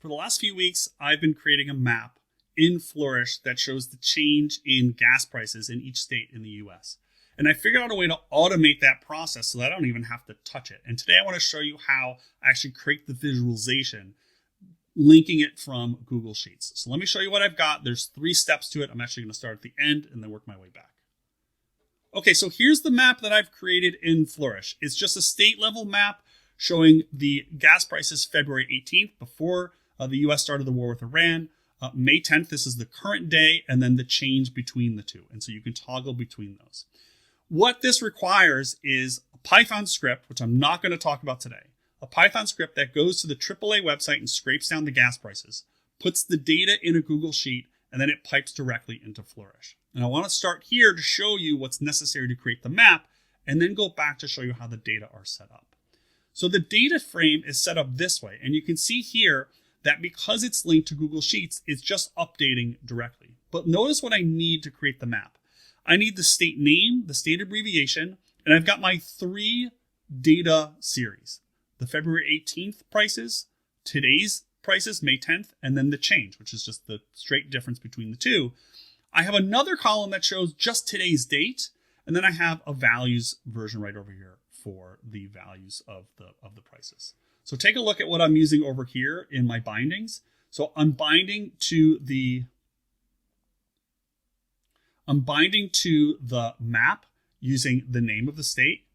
For the last few weeks, I've been creating a map in Flourish that shows the change in gas prices in each state in the US. And I figured out a way to automate that process so that I don't even have to touch it. And today I want to show you how I actually create the visualization, linking it from Google Sheets. So let me show you what I've got. There's 3 steps to it. I'm actually going to start at the end and then work my way back. Okay, so here's the map that I've created in Flourish. It's just a state level map showing the gas prices February 18th before the US started the war with Iran. May 10th, this is the current day, and then the change between the two. And so you can toggle between those. What this requires is a Python script, which I'm not going to talk about today. A Python script that goes to the AAA website and scrapes down the gas prices, puts the data in a Google Sheet, and then it pipes directly into Flourish. And I want to start here to show you what's necessary to create the map, and then go back to show you how the data are set up. So the data frame is set up this way, and you can see here that because it's linked to Google Sheets, it's just updating directly. But notice what I need to create the map. I need the state name, the state abbreviation, and I've got my 3 data series. The February 18th prices, today's prices, May 10th, and then the change, which is just the straight difference between the two. I have another column that shows just today's date, and then I have a values version right over here for the values of the prices. So take a look at what I'm using over here in my bindings. So I'm binding to the map using the name of the state.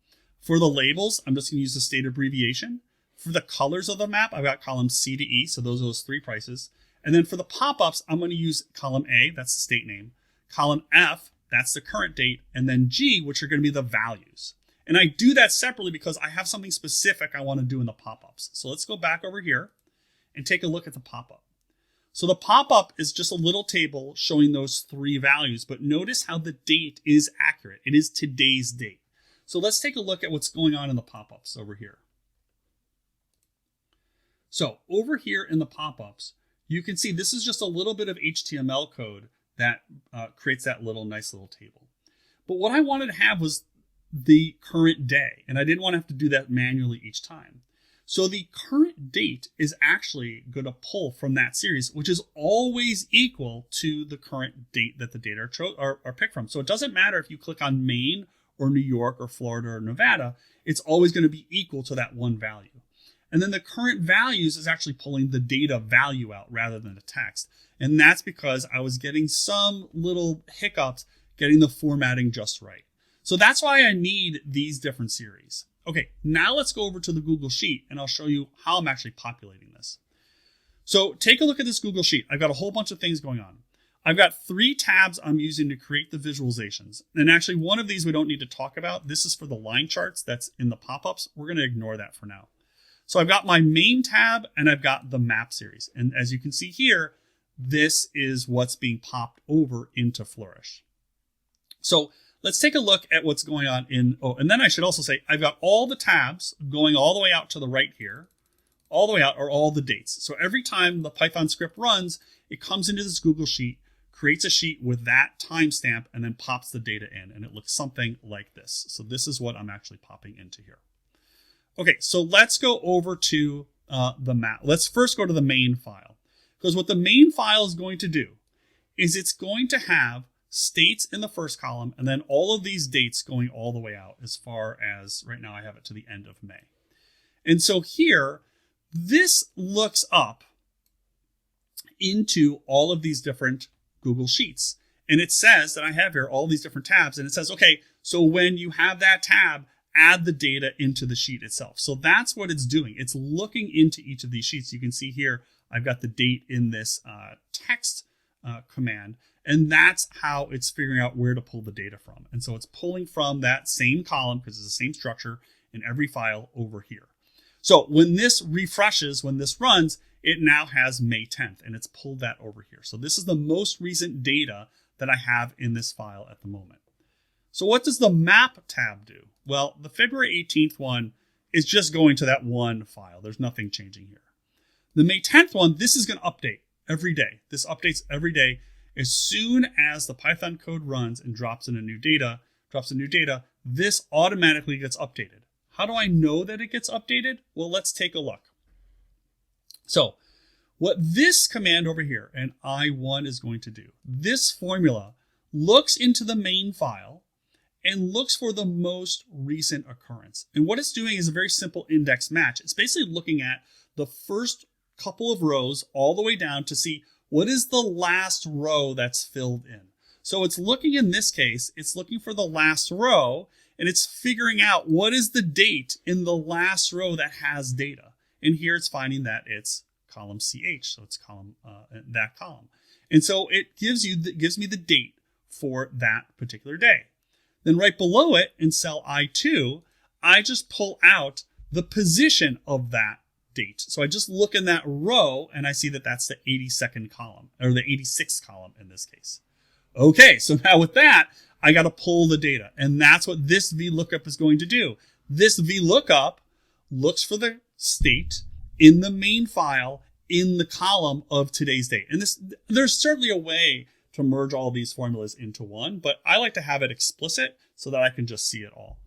For the labels, I'm just going to use the state abbreviation. For the colors of the map, I've got columns C to E, so those are those 3 prices. And then for the pop-ups, I'm going to use column A, that's the state name. Column F, that's the current date. And then G, which are going to be the values. And I do that separately because I have something specific I want to do in the pop-ups. So let's go back over here and take a look at the pop-up. So the pop-up is just a little table showing those 3 values, but notice how the date is accurate. It is today's date. So let's take a look at what's going on in the pop-ups over here. So over here in the pop-ups, you can see this is just a little bit of HTML code that creates that nice little table. But what I wanted to have was the current day, and I didn't want to have to do that manually each time. So the current date is actually going to pull from that series, which is always equal to the current date that the data are picked from. So it doesn't matter if you click on Maine or New York or Florida or Nevada, it's always going to be equal to that one value. And then the current values is actually pulling the data value out rather than the text. And that's because I was getting some little hiccups getting the formatting just right. So that's why I need these different series. Okay, now let's go over to the Google Sheet and I'll show you how I'm actually populating this. So take a look at this Google Sheet. I've got a whole bunch of things going on. I've got 3 tabs I'm using to create the visualizations. And actually one of these we don't need to talk about. This is for the line charts that's in the pop-ups. We're going to ignore that for now. So I've got my main tab and I've got the map series. And as you can see here, this is what's being popped over into Flourish. So let's take a look at what's going on and then I should also say, I've got all the tabs going all the way out to the right here. All the way out are all the dates. So every time the Python script runs, it comes into this Google Sheet, creates a sheet with that timestamp, and then pops the data in. And it looks something like this. So this is what I'm actually popping into here. Okay, so let's go over to the map. Let's first go to the main file. Because what the main file is going to do is it's going to have states in the first column, and then all of these dates going all the way out as far as, right now I have it to the end of May. And so here, this looks up into all of these different Google Sheets. And it says that I have here all these different tabs, and it says, okay, so when you have that tab, add the data into the sheet itself. So that's what it's doing. It's looking into each of these sheets. You can see here, I've got the date in this text command. And that's how it's figuring out where to pull the data from. And so it's pulling from that same column, because it's the same structure in every file over here. So when this refreshes, when this runs, it now has May 10th, and it's pulled that over here. So this is the most recent data that I have in this file at the moment. So what does the map tab do? Well, the February 18th one is just going to that one file. There's nothing changing here. The May 10th one, this is going to update every day. This updates every day. As soon as the Python code runs and drops in new data, this automatically gets updated. How do I know that it gets updated? Well, let's take a look. So What this command over here, and I1 is going to do, this formula looks into the main file and looks for the most recent occurrence. And what it's doing is a very simple index match. It's basically looking at the first couple of rows all the way down to see what is the last row that's filled in. So it's looking, in this case, it's looking for the last row, and it's figuring out what is the date in the last row that has data. And here it's finding that it's column CH, so it's that column. And so it gives me the date for that particular day. Then right below it in cell I2, I just pull out the position of that date. So I just look in that row and I see that that's the 82nd column, or the 86th column in this case. Okay, so now with that, I got to pull the data, and that's what this VLOOKUP is going to do. This VLOOKUP looks for the state in the main file in the column of today's date. And there's certainly a way to merge all these formulas into one, but I like to have it explicit so that I can just see it all.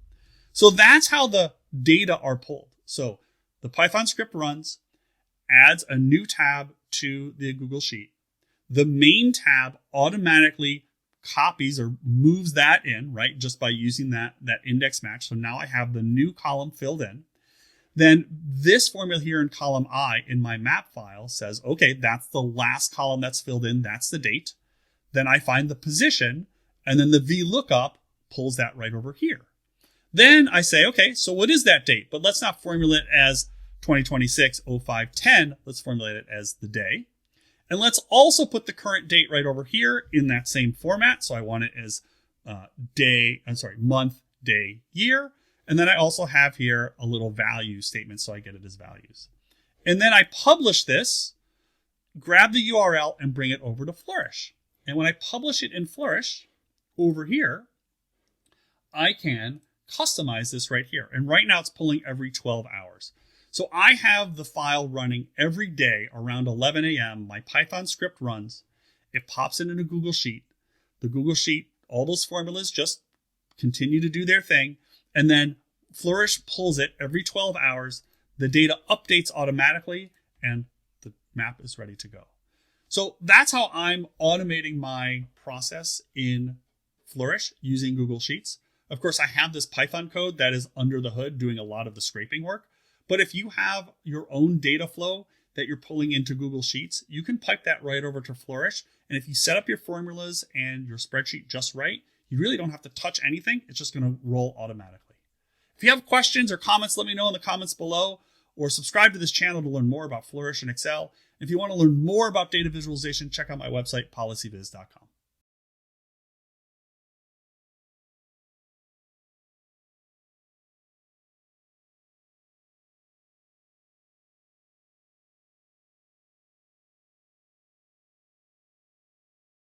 So that's how the data are pulled. So the Python script runs, adds a new tab to the Google Sheet. The main tab automatically copies or moves that in, right, just by using that index match. So now I have the new column filled in. Then this formula here in column I in my map file says, okay, that's the last column that's filled in. That's the date. Then I find the position, and then the VLOOKUP pulls that right over here. Then I say, okay, so what is that date? But let's not formulate it as 2026-05-10. Let's formulate it as the day. And let's also put the current date right over here in that same format. So I want it as month, day, year. And then I also have here a little value statement, so I get it as values. And then I publish this, grab the URL, and bring it over to Flourish. And when I publish it in Flourish over here, I can customize this right here. And right now it's pulling every 12 hours. So I have the file running every day around 11 a.m. My Python script runs. It pops it in a Google Sheet. The Google Sheet, all those formulas just continue to do their thing. And then Flourish pulls it every 12 hours. The data updates automatically, and the map is ready to go. So that's how I'm automating my process in Flourish using Google Sheets. Of course, I have this Python code that is under the hood doing a lot of the scraping work. But if you have your own data flow that you're pulling into Google Sheets, you can pipe that right over to Flourish. And if you set up your formulas and your spreadsheet just right, you really don't have to touch anything. It's just going to roll automatically. If you have questions or comments, let me know in the comments below, or subscribe to this channel to learn more about Flourish and Excel. If you want to learn more about data visualization, check out my website, policyviz.com.